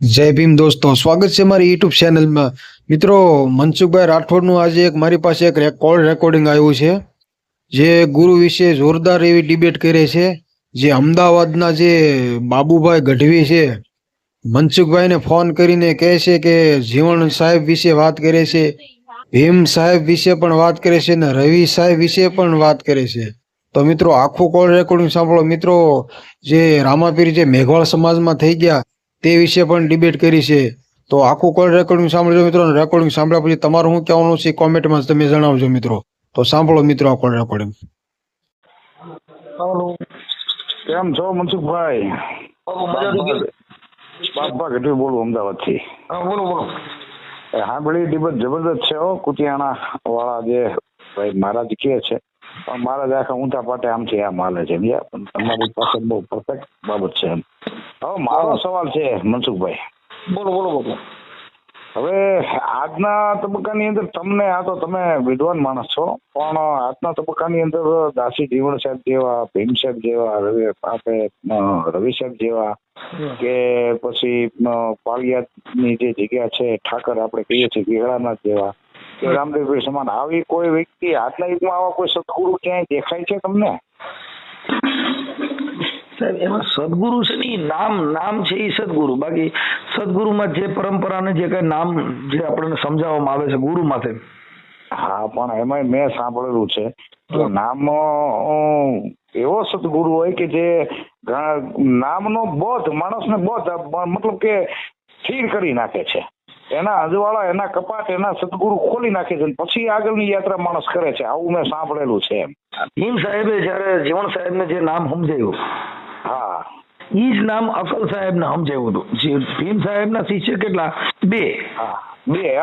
જય ભીમ દોસ્તો, સ્વાગત છે મારી યુટ્યુબ ચેનલમાં. મિત્રો, મનસુખભાઈ રાઠોડનું આજે મારી પાસે એક કોલ રેકોર્ડિંગ આવ્યું છે, જે ગુરુ વિશે જોરદાર એવી ડિબેટ કરે છે. જે અમદાવાદના જે બાબુભાઈ ગઢવી છે, મનસુખભાઈને ફોન કરીને કહે છે કે જીવણ સાહેબ વિશે વાત કરે છે, ભીમ સાહેબ વિશે પણ વાત કરે છે ને રવિ સાહેબ વિશે પણ વાત કરે છે. તો મિત્રો, આખું કોલ રેકોર્ડિંગ સાંભળો. મિત્રો, જે રામાપીર જે મેઘવાળ સમાજમાં થઈ ગયા તે વિશે પણ ડિબેટ કરી છે. તો આખું કોલ રેકોર્ડિંગ સાંભળજો મિત્રો. રેકોર્ડિંગ સાંભળ્યા પછી તમારું શું કહેવાનું છે કોમેન્ટમાં તમે જણાવજો મિત્રો. તો સાંભળો મિત્રો આ કોલ રેકોર્ડિંગ. હાલો. કેમ છો મનસુખભાઈ? બાપા ગઢવી બોલું અમદાવાદથી. બોલો બોલો. સાંભળી ડિબેટ જબરદસ્ત છે હો. કુતિયાણા વાળા જે ભાઈ મહારાજ કે છે, પણ મહારાજ આખા ઊંચા પાટે આમથી આમ હાલે છે. પણ તમારી પાસે બહુ પરફેક્ટ બાબત છે એમ. હવે મારો સવાલ છે મનસુખભાઈ. બોલો બોલો બોલો. હવે આજના તબક્કાની અંદર તમને, આ તો તમે વિદ્વાન માણસ છો, પણ આજના તબક્કાની અંદર દાસી જીવણ સાહેબ જેવા, ભીમ સાહેબ જેવા, રવિ સાહેબ જેવા, કે પછી પાળિયાદની જે જગ્યા છે ઠાકર આપણે કહીએ છીએ ગેગડાનાથ જેવા, કે રામદેવભાઈ સમાન, આવી કોઈ વ્યક્તિ આજના યુગમાં આવા કોઈ સદગુરુ ક્યાંય દેખાય છે તમને? સાહેબ, એમાં સદગુરુ છે ને, નામ છે એ સદગુરુ. બાકી સદગુરુમાં જે પરંપરાને જે કઈ નામ જે આપણને સમજાવવામાં આવે છે ગુરુ માથે. હા, પણ એમાં મેં સાંભળેલું છે કે નામ એવો સદગુરુ હોય કે જે નામનો બોધ માણસને બોધ મતલબ કે સ્થિર કરી નાખે છે. એના અજવાળા, એના કપાટ, એના સદગુરુ ખોલી નાખે છે, પછી આગળની યાત્રા માણસ કરે છે. આવું મેં સાંભળેલું છે એમ. ભીમ સાહેબે જયારે જીવણ સાહેબને જે નામ સમજાયું, હા, ઈ જ નામ અકલ સાહેબને સમજાવ્યું હતું. ભીમ સાહેબના શિષ્ય કેટલા? બે.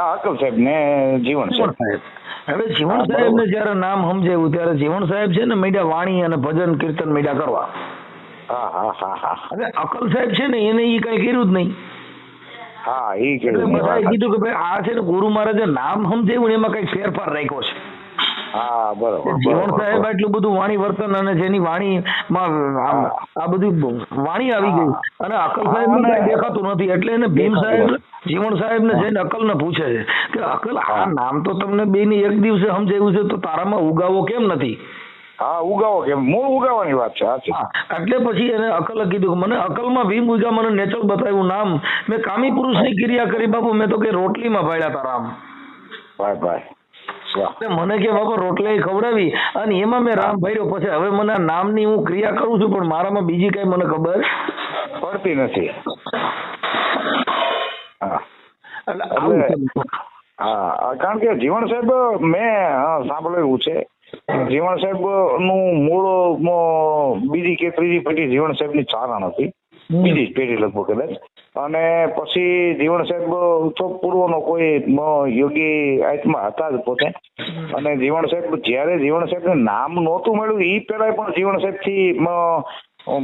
અકલ સાહેબ ને જીવન સાહેબ. હવે જીવણ સાહેબને જયારે નામ સમજાવ્યું ત્યારે જીવણ સાહેબ છે ને મીડિયા વાણી અને ભજન કીર્તન મીડિયા કરવા. હવે અકલ સાહેબ છે ને એને ઈ કઈ કર્યું જ નહીં. હા, એ બધાએ કીધું કે ભાઈ આ છે ને ગુરુ મહારાજે નામ સમજાવ્યું ને એમાં કઈ ફેરફાર રાખ્યો છે. હા, બરોબર. જીવણ સાહેબ આટલું બધું વાણી વર્તન અને જેની વાણીમાં આ બધી વાણી આવી ગઈ અને અકલ સાહેબ ને દેખાતું નથી, એટલે એને ભીમ સાહેબ જીવન સાહેબ ને જઈને અકલ ને પૂછે છે કે અકલ, આ નામ તો તમને બે ની એક દિવસે સમજાવ્યું છે, તો તારામાં ઉગાવો કેમ નથી? હા, ઉગાવો કેમ? મૂળ ઉગાવાની વાત છે. એટલે પછી એને અકલે કીધું કે મને અકલમાં ભીમ ઉગા, મને નેચર બતાવ્યું નામ, મેં કામી પુરુષની ક્રિયા કરી બાપુ, મેં તો કે રોટલીમાં ભાડ્યા તારા આમ. ભાઈ મને કે બાપા રોટલી ખવડાવી અને એમાં મેં રામ ભર્યો. પછી હવે મને આ નામની હું ક્રિયા કરું છું, પણ મારામાં બીજી કઈ મને ખબર પડતી નથી. હા, કારણ કે જીવણ સાહેબ મેં સાંભળેલું છે, જીવણ સાહેબ નું મૂળ બીજી કે ત્રીજી પેઢી જીવણ સાહેબ ની ચારણ હતી, બીજી જ પેઢી લગભગ કદાચ. અને પછી જીવણ સાહેબ તો પૂર્વનો કોઈ યોગી આત્મા હતા જ પોતે. અને જીવણ સાહેબ જયારે જીવણ સાહેબ ને નામ નહોતું મળ્યું એ પેલા પણ જીવણ સાહેબ થી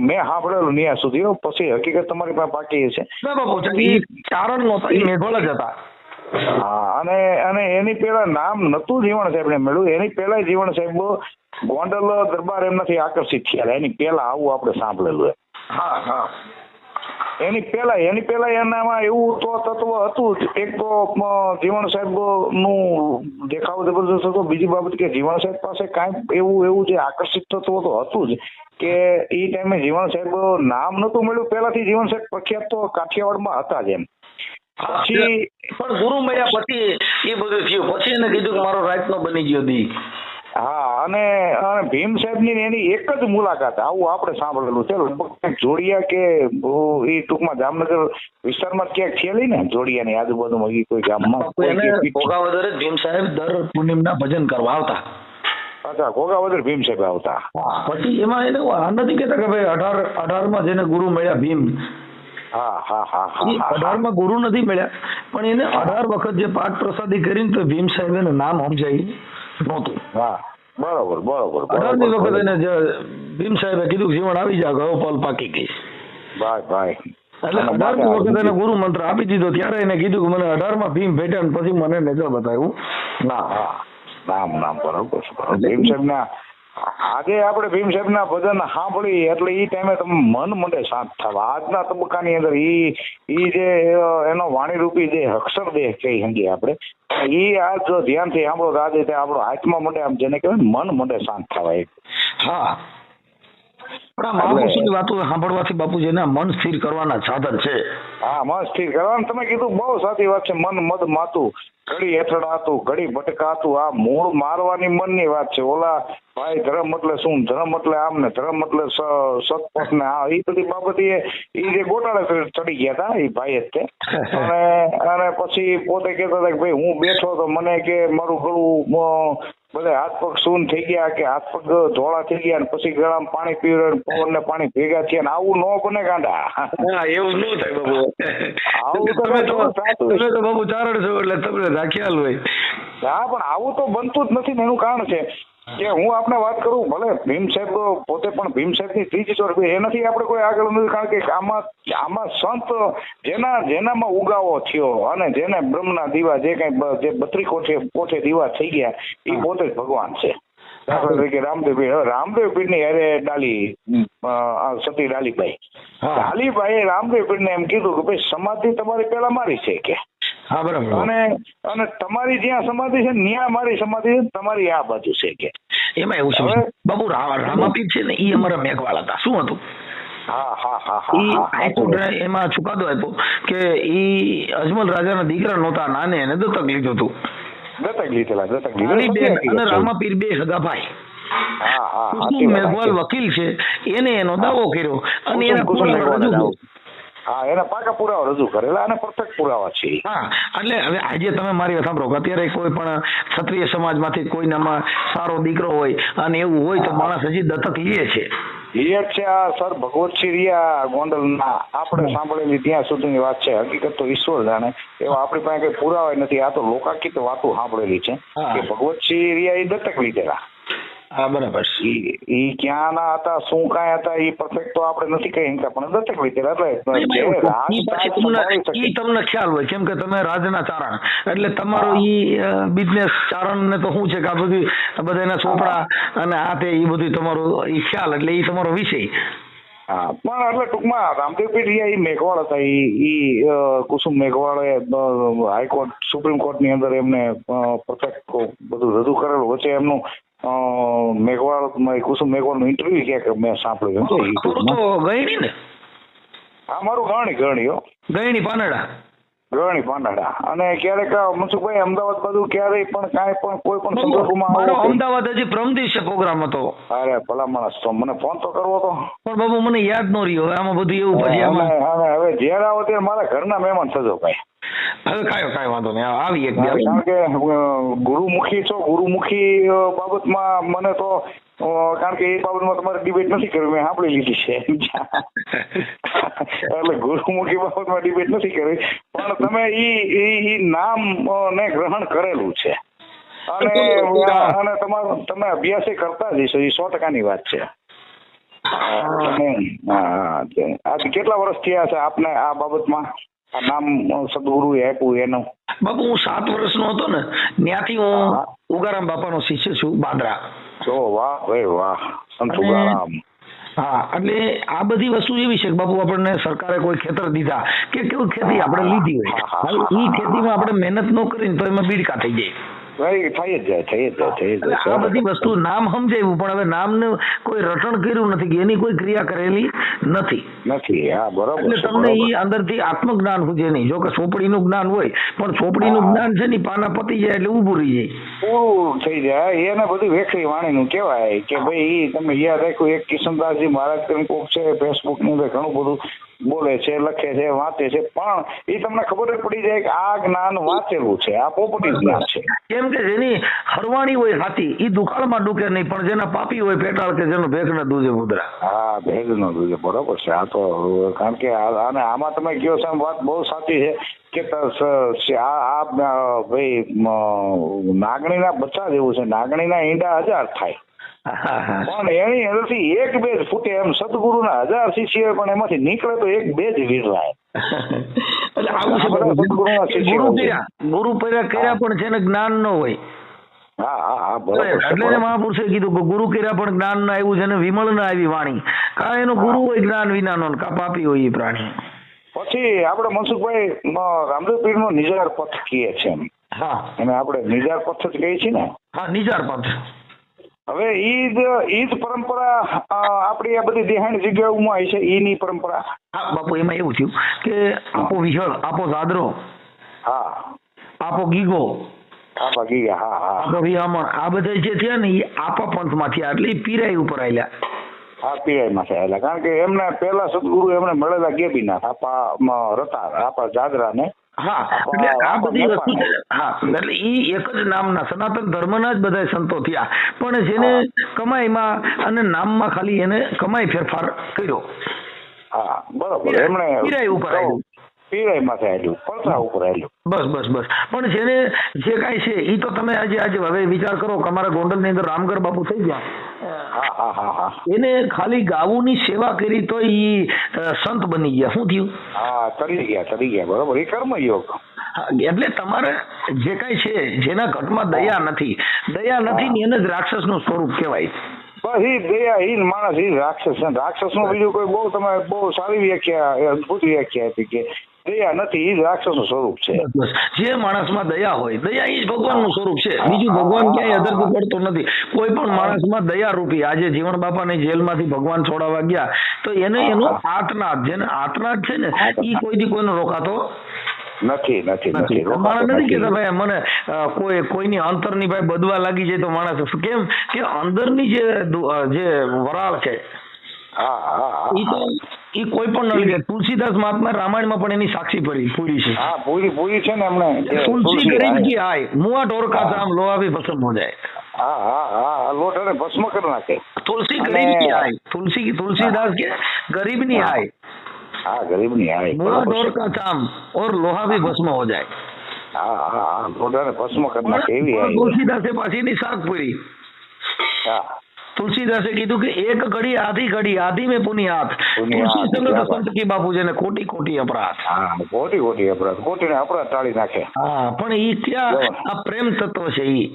મેં સાંભળેલું ન્યા સુધી. પછી હકીકત તમારી પાસે પાકી છે. ચારણ નહોતા, એ મેઘોળ જ હતા. હા, અને એની પેલા નામ નતું જીવણ સાહેબ ને મળ્યું. એની પેલા જીવણ સાહેબ ગોંડલ દરબાર એમનાથી આકર્ષિત થયા. એની પેલા આવું આપણે સાંભળેલું. હા હા, એની પેલા એનામાં એવું તો તત્વ હતું. એક તો જીવણ સાહેબ નું દેખાવ જબરદસ્ત હતો. બીજી બાબત કે જીવણ સાહેબ પાસે કાંઈ એવું જે આકર્ષિત તત્વ તો હતું જ, કે એ ટાઈમે જીવણ સાહેબ નામ નતું મળ્યું પેલાથી જીવન સાહેબ પ્રખ્યાત તો કાઠિયાવાડમાં હતા જ એમ. પછી પણ ગુરુ મળ્યા પછી એ બધું થયું. પછી એને કીધું કે મારો રાતનો બની ગયો દી. હા, અને ભીમ સાહેબ ની એની એક જ મુલાકાત આવું આપણે સાંભળેલું છે. લગભગ જોડિયા કે એ ટૂંકમાં જામનગર વિસ્તારમાં ક્યાંક થયેલી ને, જોડિયાની આજુબાજુમાં કોઈ ગામમાં ભોગાવદર ભીમ સાહેબ દર પૂર્ણિમના ભજન કરવા આવતા. અચ્છા, ભોગાવદર ભીમ સાહેબ આવતા. પછી એમાં એને આ નથી કેતા કે ભાઈ 18 માં જેને ગુરુ મળ્યા ભીમ, હા હા હા હા, 18 માં ગુરુ નથી મળ્યા, પણ એને 18 વખત જે પાઠ પ્રસાદી કરીને તો ભીમ સાહેબ એને નામ સમજાય નહોતું. હા, બરોબર બરોબર. 18મી વખત એને ભીમ સાહેબે કીધું જીવન આવી જા, ગયો પલ પાકી ગઈ. ભાઈ એટલે 18મી વખત એને ગુરુ મંત્ર આપી દીધો. ત્યારે એને કીધું કે મને 18માં ભીમ ભેટ્યા ને પછી મને નજર બતાવ્યું. નામ બરોબર. ભીમ સાહેબ ના આજે આપણે ભીમ સાહેબ ના ભજન સાંભળી એટલે ઈ ટાઈમે તમે મન મંડે શાંત થવા. આજના તબક્કાની અંદર ઈ જે એનો વાણીરૂપી જે અક્ષરદેહ કહી સમજીએ આપણે, ઈ આજ જો ધ્યાનથી સાંભળો તો આજે આપણો હાથમાં મંડે આમ જેને કહેવાય મન મંડે શાંત થવા. હા, પણ આ મહાપુરુષોની વાતો સાંભળવાથી બાપુજીના મન સ્થિર કરવાના સાધન છે. હા, મન સ્થિર કરવાનું તમે કીધું બહુ સાચી વાત છે. મન મદ માતું, ઘડી હેઠળાતું, ઘડી ભટકાતું, આ મૂળ મારવાની મનની વાત છે. ઓલા ભાઈ ધર્મ એટલે શું, ધર્મ એટલે આમ ને ધર્મ એટલે સતપથ ને આ એ બધી બાબત એ જે ગોટાળે ચડી ગયા હતા એ ભાઈ જ તે. અને પછી પોતે કહેતા હતા કે ભાઈ હું બેઠો તો મને કે મારું ગળું બધા હાથ પગ સૂન થઈ ગયા કે હાથ પગ ધોળા થઈ ગયા, અને પછી ગળામાં પાણી પીવે, પવન ને પાણી ભેગા થયા, ને આવું ન બને ગાંડા. એવું ન થાય બાબુ. આવું તમે તો બાબુ ચારણ છો એટલે તમને ખ્યાલ હોય. હા, પણ આવું તો બનતું જ નથી ને એનું કારણ છે કે હું આપણે વાત કરું, ભલે ભીમ સાહેબ પોતે પણ ભીમ સાહેબ ની ત્રીજી ચોર એનાથી આપણે કોઈ આગળ નથી. કારણ કે આમાં સંત જેનામાં ઉગાવો થયો અને જેને બ્રહ્મના દીવા જે કઈ 32 કોઠે દીવા થઈ ગયા એ પોતે જ ભગવાન છે. દાખલા તરીકે રામદેવ પીર ની અરે સતી ડાલીબાઈ રામદેવ પીર ને એમ કીધું કે ભાઈ સમાધિ તમારી પેલા મારી છે કે, હા બરાબર, અને તમારી જ્યાં સમાધિ છે ત્યાં મારી સમાધિ છે, તમારી આ બાજુ છે કે. એમાં એવું છે બાબુ, રામાપીર છે ને એ અમારા મેઘવાળ હતા. શું હતું? એમાં ચુકાદો આપ્યો કે ઈ અજમલ રાજાના દીકરા નહોતા, નાને એને દત્તક લીધું હતું. અને રામાપીર બે સગા ભાઈ. કુસુમ મેઘવાલ વકીલ છે, એને એનો દાવો કર્યો અને એના પુરાવા રજૂ કર્યો. હા, એના પાકા પુરાવા રજૂ કરેલા અને પરફેક્ટ પુરાવા છે. હા, એટલે હવે આજે તમે મારી વાત સાંભળો, અત્યારે કોઈ પણ ક્ષત્રિય સમાજમાંથી કોઈનામાં સારો દીકરો હોય અને એવું હોય તો માણસ હજી દત્તક લે છે. આ સર ભગવતસિંહ રિયા ગોંડલના આપણે સાંભળેલી ત્યાં સુધીની વાત છે. હકીકત તો ઈશ્વર જાણે, એવા આપણી પાસે કઈ પુરાવા નથી. આ તો લોકાકીત વાતો સાંભળેલી છે કે ભગવતસિંહ રિયા એ દત્તક લીધેલા. હા બરાબર. ઈ ક્યાંના હતા, શું કાંઈ હતા એ પરફેક્ટ તો આપણે નથી કહી શકતા, પણ દત્તક લીધેલા. એટલે તમને ખ્યાલ હોય કેમ કે તમે રાજના ચારણ એટલે તમારો ઈ બિઝનેસ ચારણ ને તો શું છે કે આ બધા એના ચોપડા અને આ તે એ બધું તમારું ઈ ખ્યાલ, એટલે ઈ તમારો વિષય. હા, પણ એટલે ટૂંકમાં રામદેવ પીર રિયા ઈ મેઘવાળ હતા. ઈ કુસુમ મેઘવાળે હાઈકોર્ટ સુપ્રીમ કોર્ટ ની અંદર એમને પરફેક્ટ બધું રજૂ કરેલું. વચ્ચે એમનું મેઘવાળ કુસુમ મેઘવાળ નું ઇન્ટરવ્યુ ક્યાંક મેં સાંભળ્યું ગયણી ને. હા, મારું ગયણી પાનાડા. અને ક્યારેક મનસુખભાઈ અમદાવાદ બાજુ ક્યારેય પણ કાંઈ પણ કોઈ પણ સંદર્ભમાં અમદાવાદ હજી પ્રમ દિવસે પ્રોગ્રામ હતો. અરે ભલા માણસ, તો મને ફોન તો કરવો તો. પણ બાબુ મને યાદ ન રહ્યો આમાં બધું એવું. પછી હવે જ્યારે આવો ત્યારે મારા ઘરના મહેમાન થજો ભાઈ. હવે કાંઈ વાંધો નહીં, આવી એક કારણ કે ગુરુમુખી બાબતમાં મને તો કારણ કે એ બાબતમાં તમારે ડિબેટ નથી કરવી, મેં સાંભળી લીધી છે. એટલે ગુરુમુખી બાબતમાં ડિબેટ નથી કરવી, પણ તમે ઈ નામ ને ગ્રહણ કરેલું છે અને તમે અભ્યાસ કરતા જ હશો. એ 100% વાત છે. આજે કેટલા વર્ષ થયા છે આપને આ બાબતમાં? આ નામ સદગુરુ આપ્યું એનું? બાપુ હું 7 વર્ષનો હતો ને ત્યાંથી હું ઉગારામ બાપાનો શિષ્ય છું, બાંદ્રા. વાહ ભાઈ વાહ, સંત ઉગારામ. હા, એટલે આ બધી વસ્તુ એવી છે કે બાપુ આપણને સરકારે કોઈ ખેતર દીધા કે કેવું ખેતી આપણે લીધી હોય, એ ખેતીમાં આપણે મહેનત ન કરીને તો એમાં બીડકા થઈ જાય. થઈ જ જાય. આ બધી વસ્તુ નામ સમજાવ્યું પણ હવે નામને કોઈ રટણ કર્યું નથી કે એની કોઈ ક્રિયા કરેલી નથી. હા બરોબર. એટલે તમને ઈ અંદરથી આત્મજ્ઞાન સુજે નહીં. જો કે ચોપડીનું જ્ઞાન હોય પણ ચોપડીનું જ્ઞાન છે ને પાના પતી જાય એટલે ઊભું રહી જાય, પૂરું થઈ જાય. એને બધું વેખરી વાણીનું કહેવાય કે ભાઈ ઈ તમે યાદ રાખ્યું. એક કિશનદાસજી મહારાજ કરીને કોક છે ફેસબુક ની અંદર ઘણું બધું બોલે છે, લખે છે, વાંચે છે, પણ એ તમને ખબર જ પડી જાય કે આ જ્ઞાન વાંચેલું છે, આ પોપટી જ્ઞાન છે. કેમ કે જેની હરવાણી હોય હાથી એ દુકાળમાં ડૂકે નહીં, પણ જેના પાપી હોય પેટાળ કે જેનો ભેગના દૂધે મુદ્રા. હા, ભેગનો દૂધે, બરોબર છે. આ તો કારણ કે અને આમાં તમે કહો છો વાત બહુ સાચી છે કે આ ભાઈ નાગણીના બચ્ચા જેવું છે. નાગણીના ઈંડા 1000 થાય પણ એની અંદરથી 1-2 જ ફૂટે. એમ સદગુરુના 1000 શિષ્ય પણ એમાંથી નીકળે તો 1-2 જ વીરલાય. એટલે આવું છે, ગુરુ કર્યા પણ જેને જ્ઞાન ન હોય હા બરોબર છે, એટલે બરોબર. મહાપુરુષે કીધું કે ગુરુ કર્યા પણ જ્ઞાન ના આવ્યું છે ને વિમળ ના આવી વાણી. કા એનો ગુરુ હોય જ્ઞાન વિનાનો ને કા પાપી હોય એ પ્રાણી. પછી આપણે મનસુખભાઈ રામદેવ પીર નો નિજાર પથ કહીએ છે એમ. હા એને આપણે નિજાર પથ જ કહીએ છીએ ને. હા નિજાર પંથ. હવે ઈદ પરંપરા આપણી આ બધી દેહાણી જગ્યાઓમાં આવી છે ઈની પરંપરા. હા બાપુ એમાં એવું થયું કે આપો વિહળ, આપો દાદરો, હા આપો ગીગો, હા બાકી હા હા આપો વિહામણ, આ બધા જે થયા ને એ આપા પંથમાં થયા એટલે એ પીરાઈ ઉપર આવેલા. હા પીઆઈમાં થયેલા કારણ કે એમને પહેલા સદગુરુ એમને મળેલા ગેબીનાથ આપા રતાર આપા જાદરા ને. હા એટલે આ બધી વસ્તુ હા એટલે ઈ એક જ નામના સનાતન ધર્મના જ બધા સંતો થયા પણ જેને કમાઈમાં અને નામમાં ખાલી એને કમાઈ ફેરફાર કર્યો. હા બરોબર એમણે પીરાઈ ઉપર આવ્યું. પીરાઈમાં થયેલું પડતા ઉપર આવેલું. બસ પણ જેને જે કાંઈ છે એ તો તમે આજે હવે વિચાર કરો કે અમારા ગોંડલની અંદર રામગઢ બાપુ થઈ ગયા. હા એને ખાલી ગાવુંની સેવા કરી તો ઈ સંત બની ગયા. શું થયું? હા તરી ગયા બરોબર એ કર્મયોગ. એટલે તમારે જે કાંઈ છે જેના ઘટમાં દયા નથી ને એને જ રાક્ષસનું સ્વરૂપ કહેવાય. બસ ઈ દયાહીન માણસ ઈ રાક્ષસ છે. રાક્ષસ નું બીજું કોઈ તમે બહુ સારી વ્યાખ્યા અદભુત વ્યાખ્યા હતી કે દયા નથી ઈ રાક્ષસ નું સ્વરૂપ છે. બસ જે માણસમાં દયા હોય દયા ઈ જ ભગવાનનું સ્વરૂપ છે. બીજું ભગવાન ક્યાંય અદરથી પડતો નથી. કોઈ પણ માણસમાં દયા રૂપી આજે જીવણ બાપાને જેલમાંથી ભગવાન છોડાવવા ગયા તો એને એનો આતનાદ જેને આતનાદ છે ને ઈ કોઈથી કોઈનો રોકાતો નથી માણસ નથી કેતા ભાઈ મને કોઈની અંતરની ભાઈ બદવા લાગી જાય તો માણસ કેમ કે અંદરની જે વરાળ છે ઈ કોઈ પણ ન લીધે. તુલસીદાસ મહાત્મા રામાયણમાં પણ એની સાક્ષી પૂરી છે. હા પૂરી છે ને એમણે તુલસી ગરીબ કી આય મુआ ढोर का दाम लोहा भी भस्म हो जाए. હા લોટાને ભસ્મ કરી નાખે. તુલસી ગરીબ કી આય તુલસીદાસ કે ગરીબ ની આય. हाँ गरीब नहीं आए मुआ ढोर का काम और लोहा भी भस्म हो जाए. हाँ लोटाने भस्म करना केवी है. તુલસીદાસે પાછીની શાક પૂરી. હા તુલસીદાસે કીધું કે એક ઘડી આધી મેં પુનિયાત તુલસી સંગત સંત કી બાપુ જેને કોટી અપરાધ. હા કોટી અપરાધ કોટીને અપરાધ ટાળી નાખે. હા પણ ઈ ક્યાં આ પ્રેમ તત્વ છે ઈ.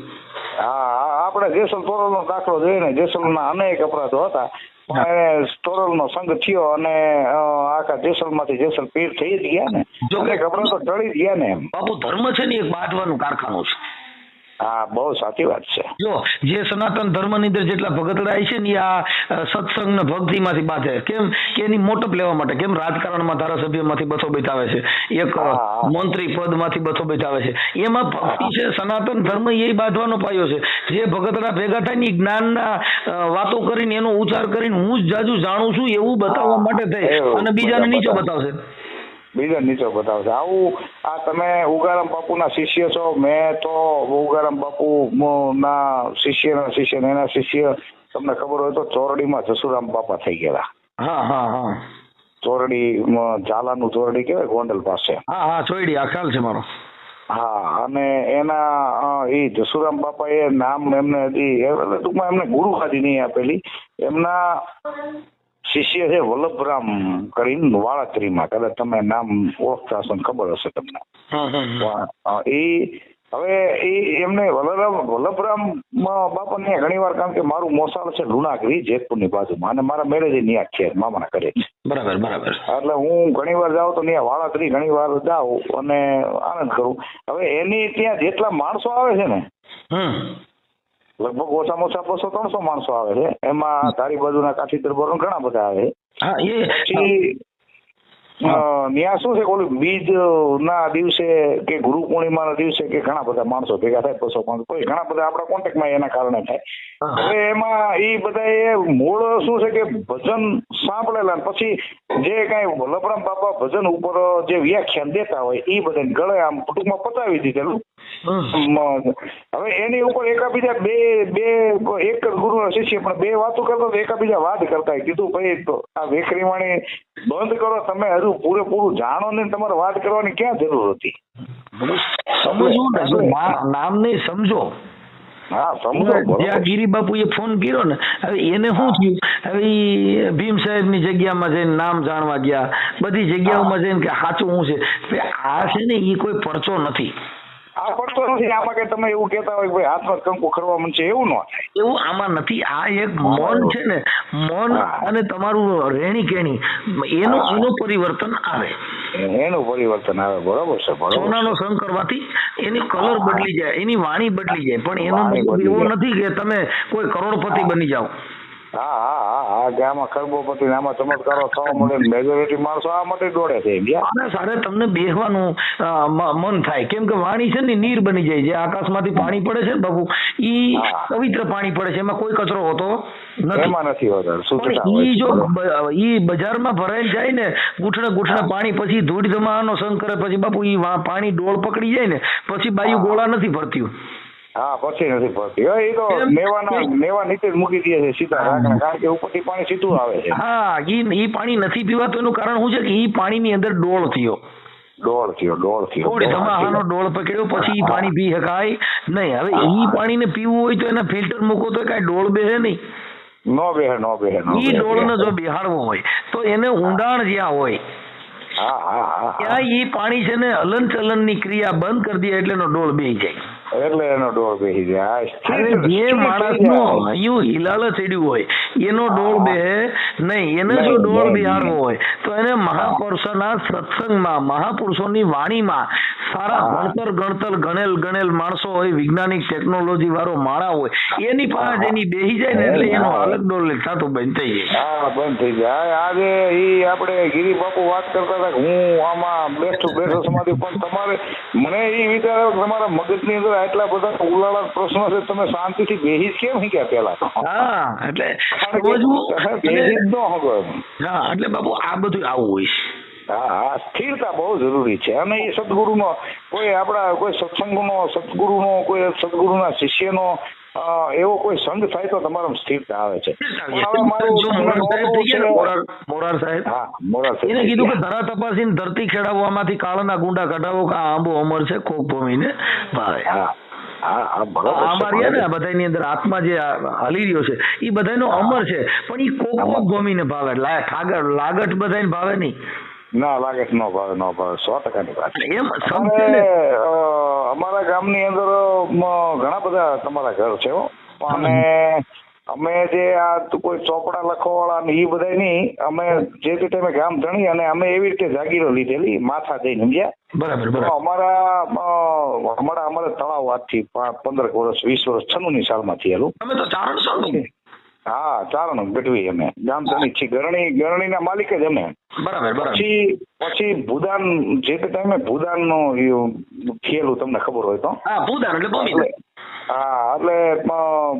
હા આપણે જેસલ તોરલ નો દાખલો જોઈને જેસલના અનેક અપરાધો હતા પણ તોરલ નો સંગ થયો અને આખા જેસલ માંથી જેસલ પીર થઈ જ ગયા ને અનેક અપરાધો ટળી જ ગયા ને એમ. બાપુ ધર્મ છે ને એક બાંધવાનું કારખાનું છે. હા બહુ સાચી વાત છે. જો જે સનાતન ધર્મની અંદર જેટલા ભગતડાય છે ને આ સત્સંગ ને ભક્તિ માંથી બાંધે કેમ કે એની મોટપ લેવા માટે કેમ રાજકારણમાં ધારાસભ્ય માંથી બથો બેઠાવે છે એક મંત્રી પદ માંથી બથો બેઠાવે છે એમાં ભક્તિ છે સનાતન ધર્મ એ બાંધવાનો પાયો છે. જે ભગતડા ભેગા થાય ને જ્ઞાનના વાતો કરીને એનો ઉચ્ચાર કરીને હું જ જાજુ જાણું છું એવું બતાવવા માટે થઈ અને બીજાને નીચે બતાવશે. બીજા નીચે બતાવશે. આવું આ તમે ઉગારામ બાપુ ના શિષ્ય છો. મેં તો ઉગારામ બાપુ ના શિષ્ય એના શિષ્ય તમને ખબર હોય તો ચોરડીમાં જસુરામ બાપા થઈ ગયા. હા ચોરડી ઝાલાનું ચોરડી કહેવાય ગોંડલ પાસે. હા ચોરડી આ ખ્યાલ છે મારો. હા અને એના એ જસુરામ બાપા એ નામ એમને ટૂંકમાં એમને ગુરુ ખાધી નહીં આપેલી. એમના શિષ્ય છે વલ્લભરામ કરીને વાળાત્રીમાં કદાચ તમે નામ ઓળખતા હશો ને ખબર હશે તમને. એમને વલ્લભરામ બાપાને ઘણી વાર કારણ કે મારું મોસાળ છે લુણાગરી જેતપુરની બાજુમાં અને મારા મેરેજ ન્યા છે મામાના ઘરે છે. બરાબર એટલે હું ઘણી વાર જાઉં તો ત્યાં વાળાત્રી ઘણી વાર જાઉં અને આનંદ કરું. હવે એની ત્યાં જેટલા માણસો આવે છે ને લગભગ ઓછામાં ઓછા 200-300 માણસો આવે છે. એમાં તારી બાજુના કાઠી દરબારો ઘણા બધા આવે. પછી ત્યાં શું છે ઓલું બીજ ના દિવસે કે ગુરુ પૂર્ણિમા ના દિવસે કે ઘણા બધા માણસો ભેગા થાય 200-500 કોઈ ઘણા બધા આપણા કોન્ટેક્ટમાં એના કારણે થાય. હવે એમાં એ બધા મૂળ શું છે કે ભજન સાંભળેલા પછી જે કઈ વલ્લભરામ બાપા ભજન ઉપર જે વ્યાખ્યાન દેતા હોય એ બધા ગળે આમ ટૂંકમાં પતાવી દીધેલું. હવે એની ઉપર એકાબીજા બે એક ગુરુના શિષ્ય પણ બે વાતો કરતા એકાબીજા વાત કરતા કીધું ભાઈ તો આ વેખરી વાણી બંધ કરો તમે હજુ પૂરેપૂરું જાણો ને તમારે વાત કરવાની ક્યાં જરૂર હતી. સમજવું નામ નહીં સમજો. હા સમજો. જ્યાં ગિરી બાપુએ ફોન કર્યો ને હવે એને શું થયું હવે ભીમ સાહેબ ની જગ્યામાં જઈને નામ જાણવા ગયા બધી જગ્યાઓમાં જઈને કે સાચું શું છે આ છે ને એ કોઈ પરચો નથી. આ પડતો નથી આમાં કે તમે એવું કહેતા હોય કે ભાઈ હાથમાં કંકુ ખરવા માંડશે એવું ન થાય. એવું આમાં નથી. આ એક મન છે ને, મન અને તમારું રેણી કેણી એનું પરિવર્તન આવે. એનું પરિવર્તન આવે. બરોબર છે, બરોબર. સોનાનો સંગ કરવાથી એની કલર બદલી જાય, એની વાણી બદલી જાય, પણ એનો મતલબ એવો નથી કે તમે કોઈ કરોડપતિ બની જાઓ. હા હા હા હા કે આમાં ખરબોપતિ ને આમાં ચમત્કારો થવા મળે. મેજોરિટી માણસો આ માટે દોડે છે. અને સારે તમને બેસવાનું મન થાય, કેમ કે વાણી છે ને નીર બની જાય. જે આકાશમાંથી પાણી પડે છે ને બાપુ, ઈ પવિત્ર પાણી પડે છે, એમાં કોઈ કચરો હોતો નથી. એમાં નથી હોતા. પણ ઈ જો ઈ બજારમાં ભરાઈને જાય ને ગુઠણે પાણી, પછી ધૂળ જમાવાનો સંગ કરે, પછી બાપુ ઈ પાણી ડોળ પકડી જાય ને પછી બાયું ગોળા નથી ભરતી. હા, પછી નથી પડતી. એ તો મેવા નીચે જ મૂકી દે છે સીધા રાખણા, કારણ કે ઉપરથી પાણી સીધું આવે છે. હા, ઈ પાણી નથી પીવાતું એનું કારણ શું છે કે ઈ પાણીની અંદર ડોળ થયો. થોડી ધમાહાનો ડોળ પકડ્યો, પછી ઈ પાણી પી શકાય નહીં. હવે ઈ પાણીને પીવું હોય તો એના ફિલ્ટર મૂકો તો કઈ ડોળ બેહે નહીં. નો બેહે. ઈ ડોળને જો બેહાડવો હોય તો એને ઊંડાણ જ્યાં હોય ત્યાં ઈ પાણી છે ને હલન ચલન ની ક્રિયા બંધ કરી દે એટલે એનો ડોળ બેહી જાય. એટલે એનો ડોળ બેસી જાય. જે માણસ નું અહીં હિલાળ ચડ્યું હોય એનો ડોળ બેહે નહીં. એને જો ડોળ બિહાડવો હોય તો એને મહાપુરુષોના સત્સંગમાં, મહાપુરુષોની વાણીમાં સારા ગણેલ માણસો હોય, વૈજ્ઞાનિક ટેકનોલોજી વાળો માણા હોય, એની પાસે એની બેહી જાય ને એટલે એનો અલગ ડોળ થતું બંધ થઈ જાય. હા, બંધ થઈ જાય. આજે ઈ આપણે ગિરી બાપુ વાત કરતા હતા કે હું આમાં બેઠો સમાધિ, પણ તમારે મને એ વિચાર આવ્યો તમારા મગજની અંદર આટલા બધા ઉલાળા પ્રશ્નો છે, તમે શાંતિથી બેહી કેમ શીખ્યા પેલા? હા, એટલે એટલે બાપુ આ બધું આવું હોય છે. હા, સ્થિરતા બહુ જરૂરી છે. અને એ સદગુરુનો કોઈ આપણા કોઈ સદગુરુનો કોઈ સદગુરુના શિષ્યનો એવો કોઈ સંગ થાય તો તમારામાં સ્થિરતા આવે છે. મોરાર સાહેબ એને કીધું કે ધરા તપાસીને ધરતી ખેડાવવામાંથી કાળના ગુંડા કઢાવો, કે આંબો અમર છે કોક ભૂમિને ભાવે. બધાની અંદર આત્મા જે હલી રહ્યો છે એ બધાનો અમર છે, પણ એ કોક ભૂમિને ભાવે. લાગટ બધાને ભાવે નહીં. ના, લાગે ન ભાવે. 100%ની વાત. એમ અમારા ગામની અંદર ઘણા બધા તમારા ઘર છે, અને અમે જે આ કોઈ ચોપડા લખવાવાળા ને એ બધા નહીં, અમે જે તે ટાઈમે ગામ ધણી અને અમે એવી રીતે જાગીરો લીધેલી માથા દઈને, સમજ્યા? બરાબર. અમારા તળાવ આજથી 15 વર્ષ 20 વર્ષ 96ની સાલમાં થયેલું. અમે તો ચારણ. હા, ચારણ ગઢવી અમે ગામ ધણી છીએ, ગરણીના માલિક જ અમે. બરાબર. પછી ભૂદાન, જે તે ટાઈમે ભૂદાન નું થયેલું, તમને ખબર હોય તો? હા, ભૂદાન એટલે હા, એટલે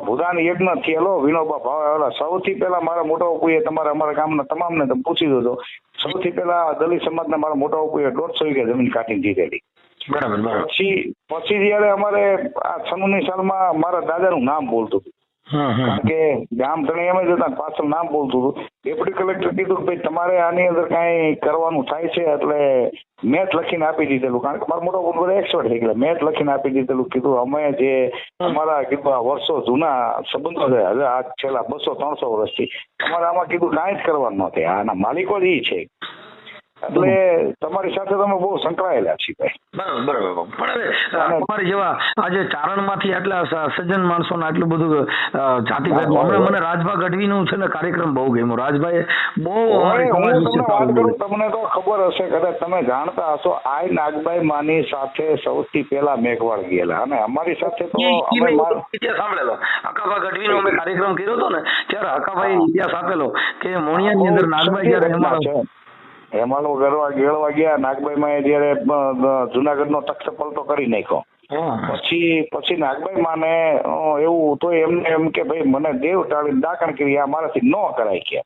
ભૂદાન યજ્ઞ થયેલો. વિનોબા ભાવે સૌથી પહેલા મારા મોટા બાપુએ અમારા ગામના તમામને તમે પૂછી દો, સૌથી પહેલા દલિત સમાજના મારા મોટા બાપુએ 150 વીઘા જમીન કાઢી દીધેલી. બરાબર. પછી જયારે અમારે આ 96ની સાલમાં મારા દાદાનું નામ બોલતું હતું, કારણ કે ગામ ધણી એમ જ હતા, પાછળ નામ બોલતું હતું. ડેપ્યુટી કલેક્ટર કીધું કે ભાઈ તમારે આની અંદર કઈ કરવાનું થાય છે, એટલે મેચ લખીને આપી દીધેલું. કારણ કે મારા મોટા બધા એક્સપર્ટ થઈ ગયા. મેચ લખીને આપી દીધેલું. કીધું અમે જે અમારા કીધું વર્ષો જૂના સંબંધો છે, હવે આ છેલ્લા 200-300 વર્ષથી અમારે આમાં કીધું કાંઈ જ કરવાનું નથી. આના માલિકો જ ઈ છે. એટલે તમારી સાથે તમે બહુ સંકળાયેલા છીએ ભાઈ. બરાબર. પણ હવે તમારી જેવા આજે ચારણમાંથી આટલા સજ્જન માણસો ને આટલું બધું જાતિભેદ, હમણાં મને રાજભા ગઢવીનું છે ને કાર્યક્રમ બહુ ગમ્યો. રાજભાઈ બહુ તમને તો ખબર હશે, કદાચ તમે જાણતા હશો, આઈ નાગબાઈ માની સાથે સૌથી પહેલા મેઘવાળ ગયેલા, અને અમારી સાથે તો ઇતિહાસ સાંભળેલો. હકાભા ગઢવીનો અમે કાર્યક્રમ કર્યો હતો ને ત્યારે હકાભાઈ ઇતિહાસ આપેલો કે મોણિયાની અંદર નાગબાઈ જયારે એમાં ગેળવા ગયા, નાગબાઈ માં જયારે જુનાગઢનો તખ્ત પલટો કરી નાખ્યો, પછી નાગબાઈ માને એવું તો એમને એમ કે ભાઈ મને દેવ ટાળી દાખણ કરી, આ મારાથી ન કરાય કે.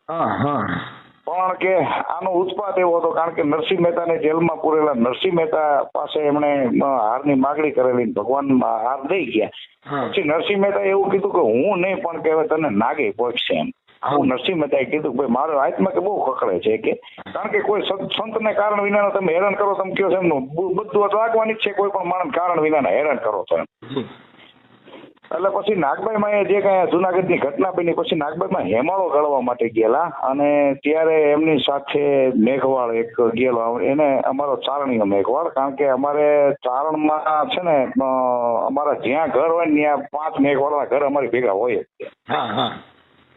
પણ કે આનો ઉત્પાદ એવો હતો, કારણ કે નરસિંહ મહેતાને જેલમાં પૂરેલા નરસિંહ મહેતા પાસે એમણે હારની માગણી કરેલી, ભગવાન હાર દઈ ગયા. પછી નરસિંહ મહેતા એવું કીધું કે હું નહીં, પણ કે હવે તને નાગે પહોંચશે એમ. આવું નરસિંહ મહેતાએ કીધું કે ભાઈ મારો આત્મા કે બહુ ખખડે છે, કે કારણ કે કોઈ સંતને કારણ વિનાનો તમે હેરાન કરો, તમે કહો છો એમનું બધું લાગવાની જ છે, કોઈ પણ માણસ કારણ વિનાના હેરાન કરો છો એમ. એટલે પછી નાગભાઈ માં જે કઈ જુનાગઢ ની ઘટના બની પછી નાગભાઈ માં હેમાળો ગળવા માટે ગયેલા અને ત્યારે એમની સાથે મેઘવાળ એક ગયેલો એને અમારો ચારણીયો મેઘવાળ કારણ કે અમારે ચારણમાં છે ને અમારા જ્યાં ઘર હોય ને ત્યાં 5 મેઘવાળના ઘર અમારી ભેગા હોય જ છે. હા હા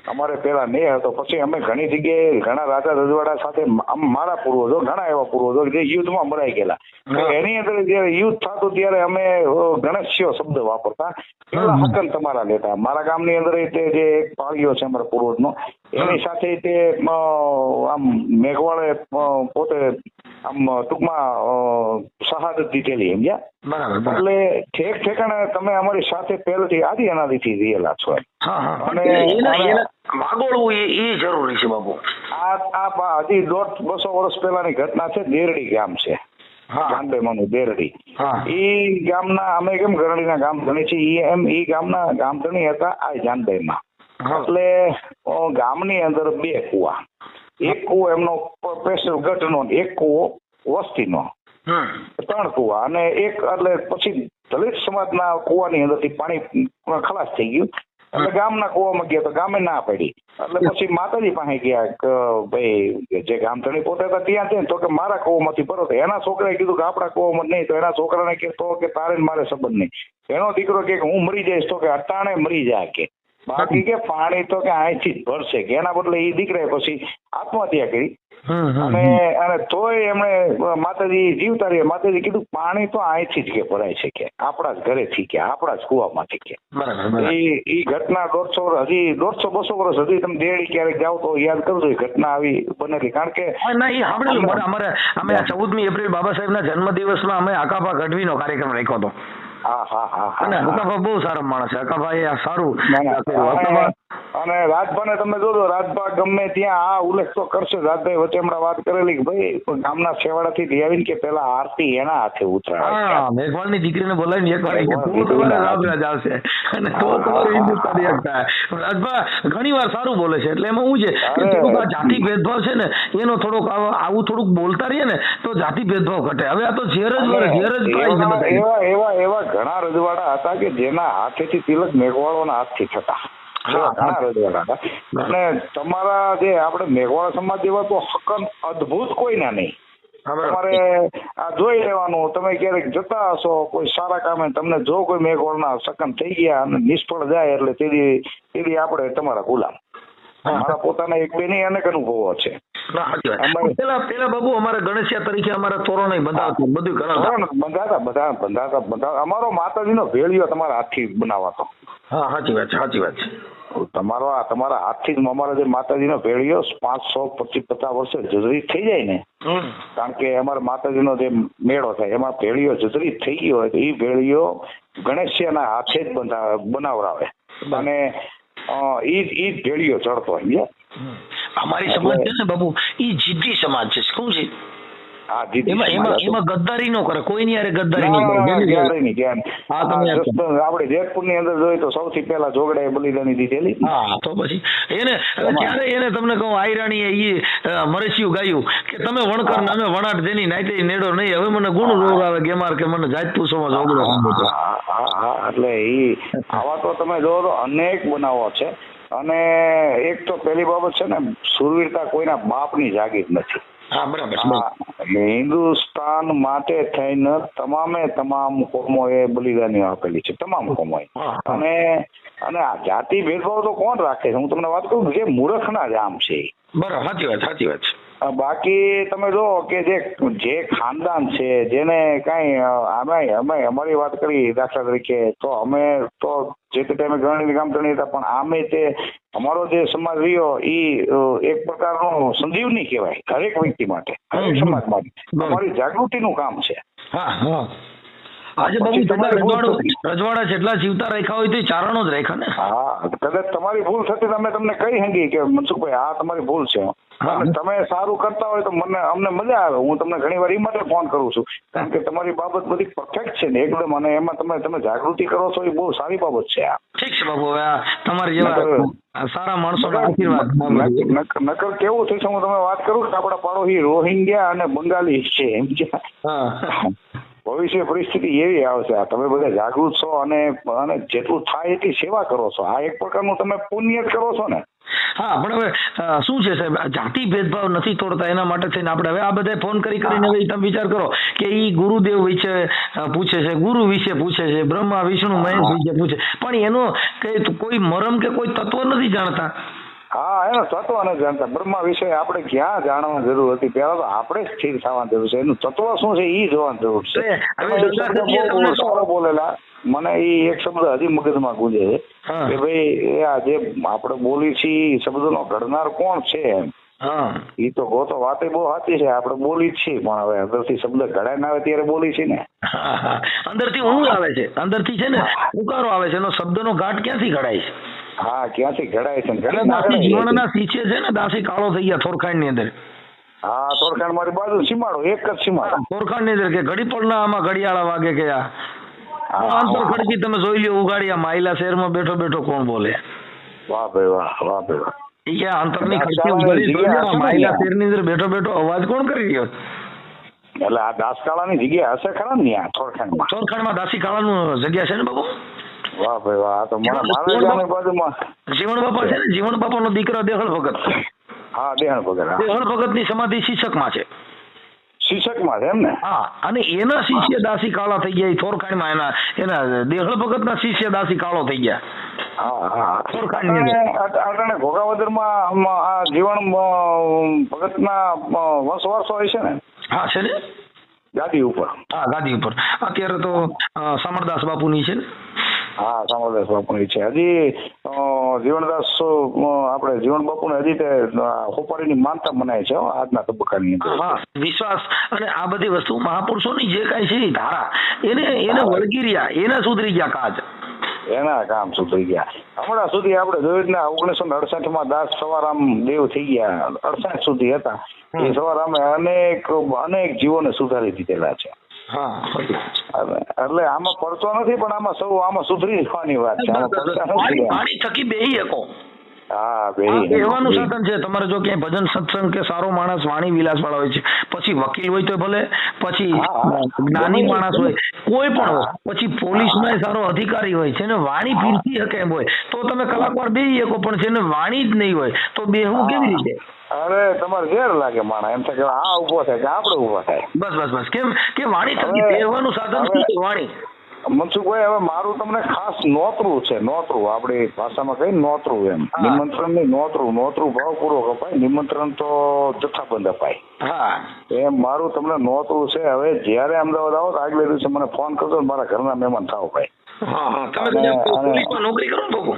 અમારે પેલા નહીં હતો પછી અમે ઘણી જગ્યાએ ઘણા રાજા રજવાડા સાથે મારા પૂર્વજો ઘણા એવા પૂર્વજો જે યુદ્ધમાં મરાઈ ગયેલા તો એની અંદર જયારે યુદ્ધ થતું ત્યારે અમે ગણેશ્યો શબ્દ વાપરતા પેલા હકન તમારા લેતા મારા ગામની અંદર તે જે એક પાળીઓ છે અમારા પૂર્વજનો એની સાથે તે આમ મેઘવાળે પોતે આમ ટૂંકમાં શહાદત દીધેલી સમજ્યા. બરાબર. એટલે ઠેક ઠેકાણે તમે અમારી સાથે પહેલેથી આદિ અનાદિથી રહેલા છો. અને વાગોળવું એ જરૂરી છે બાપુ. આ હજી 150-200 વર્ષ પહેલાની ઘટના છે. દેરડી ગામ છે જાનબેમાનું દેરડી. ઈ ગામના અમે કેમ ગરડીના ગામ ધણી છીએ એમ ઈ ગામના ગામ ધણી હતા આ જાનબેમાં. એટલે ગામની અંદર 2 કુવા, એક કુવો એમનો સ્પેશિયલ ગઢનો, એક કુવો વસ્તીનો, 3 કુવા અને એક એટલે પછી દલિત સમાજના કુવાની અંદરથી પાણી ખલાસ થઈ ગયું એટલે ગામના કુવામાં ગયા તો ગામે ના પડી એટલે પછી માતાજી પાસે ગયા કે ભાઈ જે ગામધણી પોતે હતા ત્યાં છે તો કે મારા કુવામાંથી ભરો. એના છોકરાએ કીધું કે આપણા કુવામાં નહીં તો એના છોકરાને કે તો કે તારે મારે સંબંધ નહીં. એનો દીકરો કે હું મરી જઈશ તો કે અટાણે મરી જાય કે બાકી કે પાણી તો કે અહીંથી જ ભરશે કે એના બદલે એ દીકરાએ પછી આત્મહત્યા કરી અને તોય એમણે માતાજી જીવતા રહ્યા. માતાજી કીધું પાણી તો અહીંથી જ કે ભરાય છે કે આપણા જ ઘરેથી કે આપણા જ કુવામાંથી કે. એ ઘટના 150 વર્ષ હજી 150-200 વર્ષ હજી તમે દેડી ક્યારેક જાઓ તો યાદ કરજો એ ઘટના આવી બનેલી કારણ કે અમારે અમે 14મી એપ્રિલ બાબા સાહેબના જન્મદિવસમાં અમે આકાભા ગઢવીનો કાર્યક્રમ રાખ્યો હતો. અને હકાભા બહુ સારો માણસ છે. હકાભાઈ સારું અને રાજભાને તમે જોજો રાજભા ગમે ત્યાં આ ઉલ્લેખ તો કરશે. રાજભાઈ વચ્ચે હમણાં વાત કરેલી કે ભાઈ ગામના છેવાડાથી લઈ આવીને કે પેલા આરતી એના હાથે ઉતરાવે. મેઘવાળની દીકરીને બોલાવીને એક વાર કે તું તમારે રાજરાજ આવશે અને તો તમારે હિન્દુસ્તાની એકતા. રાજભા ઘણી વાર સારું બોલે છે એટલે એમાં શું છે કે થોડુંક આ જાતિ ભેદભાવ છે ને એનો થોડુંક આવું થોડુંક બોલતા રહીએ ને તો જાતિ ભેદભાવ ઘટે. હવે આ તો ઝેર જ એવા ઘણા રજવાડા હતા કે જેના હાથેથી તિલક મેઘવાળોના હાથથી થતા ઘણા રજવાડા હતા. અને તમારા જે આપણે મેઘવાળા સમાજ જેવા તો હકન અદભુત કોઈના નહીં. તમારે આ જોઈ લેવાનું તમે ક્યારેક જતા હશો કોઈ સારા કામે તમને જો કોઈ મેઘવાળના સકન થઈ ગયા અને નિષ્ફળ જાય એટલે તેથી આપણે તમારા ગુલામ. મારા પોતાના એક બે ની અનેક અનુભવો છે. પેલા બાબુ અમારા ગણેશિયા તરીકે અમારા તોરણ બંધાતા. અમારો માતાજીનો ભેળિયો તમારા હાથથી બનાવાતો. સાચી વાત છે. તમારા હાથથી જ અમારા જે માતાજીનો ભેળિયો 500-50 વર્ષે જર્જરિત થઈ જાય ને કારણ કે અમારા માતાજીનો જે મેળો થાય એમાં ભેળિયો જર્જરિત થઈ ગયો હોય તો એ ભેળિયો ગણેશિયાના હાથે જ બનાવરાવે અને ઈ ભેળિયો ચડતો હોય. અમારી સમાજ છે ને બાબુ ઈ જીદ્દી સમાજ છે. શું છે એમાં ગદ્દારી નો કરે કોઈની યારે ગદ્દારી નહીં કરે. આપણે જેતપુર ની અંદર જોઈએ તો સૌથી પહેલા જોગડાએ બલિદાની દીધેલી. તો પછી એને તમને કહું આયરાણી એ મરેશિયું ગાયું કે તમે વણકર નામે વણાટ જેની નાઈતે નેડો નહીં. હવે મને ગુણ રોગ આવે ગેમાર કે મને જાત પૂછોમાં જોગડો સાંભળતો. એટલે ઈ આવા તો તમે જોવો તો અનેક બનાવો છે. અને એક તો પહેલી બાબત છે ને સુરવીરતા કોઈના બાપની જાગીર નથી. હિન્દુસ્તાન માટે થઈને તમામ કોમોએ બલિદાનીઓ આપેલી છે. તમામ કોમોએ. અને આ જાતિ ભેદભાવ તો કોણ રાખે છે? હું તમને વાત કરું જે મૂર્ખના જ આમ છે. બરાબર. સાચી વાત છે. બાકી તમે જો કે જે ખાનદાન છે જેને કઈ અમારી વાત કરી દાખલા તરીકે તો અમે તો જે તે ટાઈમે ગરણી કામ કરી હતા પણ આમે તે અમારો જે સમાજ રહ્યો ઈ એક પ્રકારનો સંજીવની કહેવાય દરેક વ્યક્તિ માટે, દરેક સમાજ માટે. અમારી જાગૃતિનું કામ છે. આજે રજવાડા જેટલા જીવતા રાખ્યા હોય તો ચારણો જ રાખ્યા ને. કદાચ તમારી ભૂલ થતી અમે તમને કહી હંગી કે મનસુખભાઈ આ તમારી ભૂલ છે. તમે સારું કરતા હોય તો અમને મજા આવે. હું તમને ઘણી વાર એ માટે ફોન કરું છું કારણ કે તમારી બાબત બધી પરફેક્ટ છે ને એકદમ. અને એમાં તમે જાગૃતિ કરો છો એ બહુ સારી બાબત છે. ઠીક છે બાબુ. તમારી જેવા સારા માણસો નકર કેવું થશે હું તમે વાત કરું કે આપણા પાડોશી રોહિંગ્યા અને બંગાળી છે એમ છે. ભવિષ્ય પરિસ્થિતિ એવી આવશે. આ તમે બધા જાગૃત છો અને જેટલું થાય એટલી સેવા કરો છો. આ એક પ્રકારનું તમે પુણ્ય જ કરો છો ને. હા, પણ હવે શું છે સાહેબ, જાતિ ભેદભાવ નથી તોડતા, એના માટે થઈને આપણે હવે આ બધા ફોન કરીને હવે તમે વિચાર કરો કે ઈ ગુરુદેવ વિશે પૂછે છે, ગુરુ વિશે પૂછે છે, બ્રહ્મા વિષ્ણુ મહેશ વિશે પૂછે, પણ એનો કોઈ મરમ કે કોઈ તત્વ નથી જાણતા. હા, એનો તત્વ નથી જાણતા. બ્રહ્મા વિશે આપણે ક્યાં જાણવાની જરૂર હતી? પહેલા તો આપણે જ સ્થિર થવાની જરૂર છે. એનું તત્વ શું છે એ જોવાની જરૂર છે. હવે સારો બોલેલા, મને એ એક શબ્દ હજી મગજમાં ગુંજે છે કે ભાઈ આ જે આપણે બોલી છીએ એ શબ્દનો ઘડનાર કોણ છે એમ. એ તો ગોતો વાત બહુ સાચી છે, આપણે બોલી જ છીએ, પણ હવે અંદરથી શબ્દ ઘડાય ના આવે ત્યારે બોલી છે ને. અંદરથી ઊંઘ આવે છે, અંદરથી છે ને ઉકારો આવે છે, એનો શબ્દનો ઘાટ ક્યાંથી ઘડાય છે? હા, ક્યાંથી ઘડાય છે. જીવનના શિષ્ય છે ને, દાસી કાળો થઈ ગયા થોરખાંડ ની અંદર. હા, થોરખાંડ મારી બાજુ સીમાડો, એક જ સીમાડો થોરખાંડ ની અંદર કે ઘડી પડના આમાં ઘડિયાળા વાગે કે અંતર ખડકી તમે જોઈ લ્યો ઉગાડ્યા માયલા શહેરમાં બેઠો બેઠો કોણ બોલે? વાહ ભાઈ વાહ, વાહ ભાઈ વાહ. એ અંતરની ખડકી ઉગાડી માયલા શહેરની અંદર બેઠો બેઠો અવાજ કોણ કરી રહ્યો? એટલે આ દાસકાળાની જગ્યા હશે ખરા ને ત્યાં થોરખાંડમાં દાસી કાળાનું જગ્યા છે ને બાબુ. વાહ ભાઈ વાહ. તો મને મારા ગામની બાજુમાં જીવણ બાપા છે ને, જીવણ બાપા નો દીકરો દેહળ ભગત. હા, દેહળ ભગત. દેહળ ભગત ની સમાધિ શિક્ષકમાં છે. શિક્ષકમાં છે એમ ને? હા, અને એના શિષ્ય દાસી કાળા થઈ ગયા. થોરખાંડમાં એના દેહળ ભગત ના શિષ્ય દાસી કાળો થઈ ગયા. હા હા. થોરખાંડ ઘોઘાવદરમાં આ જીવણ ભગત ના વંશવારસો હોય છે ને? હા, છે ને, ગાદી ઉપર. હા, ગાદી ઉપર. અત્યારે તો સમરદાસ બાપુની છે ને? હા, સમરદાસ બાપુની છે. હજી જીવનદાસ આપણે જીવન બાપુને હજી તે હોપારીની માનતા મનાય છે આજના તબક્કાની અંદર. હા, વિશ્વાસ અને આ બધી વસ્તુ મહાપુરુષોની જે કાંઈ છે ધારા એને વળગી રહ્યા, એને સુધરી ગયા કાજ, એના કામ સુધરી ગયા. હમણાં સુધી આપણે જોયું ને 1968 દાસ સવારામ દેવ થઈ ગયા, 68 સુધી હતા. એ સવારામે અનેક જીવોને સુધારી દીધેલા છે. એટલે આમાં પડતો નથી, પણ આમાં સુધરી જવાની વાત છે. પાણી થકી બેહી શકો. હા, કહેવાનું સાધન છે. તમારે જો ક્યાંય ભજન સત્સંગ કે સારો માણસ વાણી વિલાસ વાળા હોય છે, પછી વકીલ હોય તો ભલે, પછી જ્ઞાની માણસ હોય, કોઈ પણ હોય, પછી પોલીસમાં સારો અધિકારી હોય છે ને વાણી પીરસી શકે એમ હોય તો તમે કલાકવાર બેહી શકો, પણ જેને વાણી જ નહીં હોય તો બેહવું કેવી રીતે? અરે તમારે ઝેર લાગે માણા, એમ થાય કે આ ઉભો થાય કે આપણે ઉભા થાય. બસ કેમ કે વાણી થકી બેહવાનું સાધન શું છે? વાણી. મનસુખભાઈ, હવે મારું તમને ખાસ નોતરું છે. નોતરું આપણી ભાષામાં કઈ નોતરું એમ. નિમંત્રણ ની નોતરું ભાવપૂર્વક અપાય, નિમંત્રણ તો જથ્થાબંધ અપાય. હા, એમ મારું તમને નોતરું છે. હવે જયારે અમદાવાદ આવો તો આગલે દિવસે મને ફોન કરજો, મારા ઘરના મહેમાન થાવ ભાઈ. નોકરી કરો?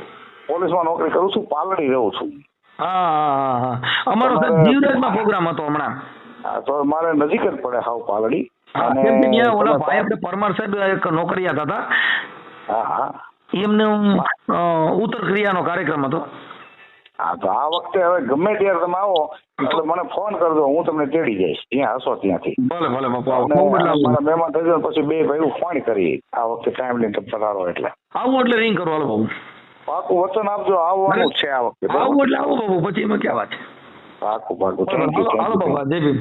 પોલીસમાં નોકરી કરું છું, પાલડી રહું છું. હા, અમારો જીવરાજમાં પ્રોગ્રામ હતો હમણાં. હા, તો મારે નજીક જ પડે હાવ પાલડી. પરમાર સાહેબ એક નોકરિયાત હતા. હા, એમને ઉત્તર ક્રિયાનો કાર્યક્રમ હતો. હા, તો આ વખતે હવે ગમે ત્યારે તમે આવો એટલે મને ફોન કરજો, હું તમને તેડી જઈશ જ્યાં હશો ત્યાંથી. ભલે મારા મહેમાન થઈ જાય પછી બે ભાઈ ફોન કરી આ વખતે ટાઈમ લઈને પધારો એટલે આવું એટલે રિંગ કરો. હાલો બાબુ, પાકું વચન આપજો, આવવાનું છે આ વખતે. આવું એટલે આવો બાબુ, પછી એમાં ક્યાં વાત છે? પાકું. હાલો બાબા, જય ભીમ.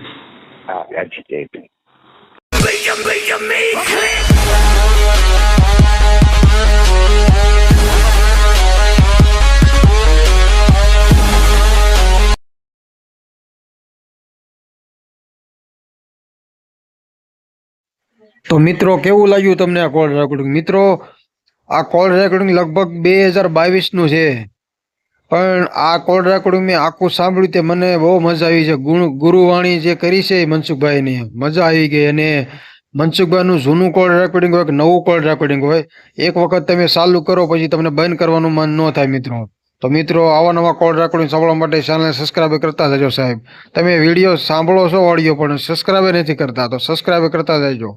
હા, જય ભીમ. તો મિત્રો, કેવું લાગ્યું તમને આ કોલ રેકોર્ડિંગ? મિત્રો, આ કોલ રેકોર્ડિંગ લગભગ 2022 નું છે, પણ આ કોલ રેકોર્ડિંગ મેં આખું સાંભળ્યું તે મને બહુ મજા આવી છે. ગુરુવાણી જે કરી છે મનસુખભાઈની, મજા આવી ગઈ. અને મનસુખભાઈનું જૂનું કોલ રેકોર્ડિંગ હોય કે નવું કોલ રેકોર્ડિંગ હોય, એક વખત તમે ચાલુ કરો પછી તમને બંધ કરવાનું મન ન થાય મિત્રો. તો મિત્રો, આવા નવા કોલ રેકોર્ડિંગ સાંભળવા માટે ચેનલ સબસ્ક્રાઈબ કરતા જજો સાહેબ. તમે વિડીયો સાંભળો છો ઓડિયો, પણ સબસ્ક્રાઈબ નથી કરતા, તો સબસ્ક્રાઈબ કરતા જજો.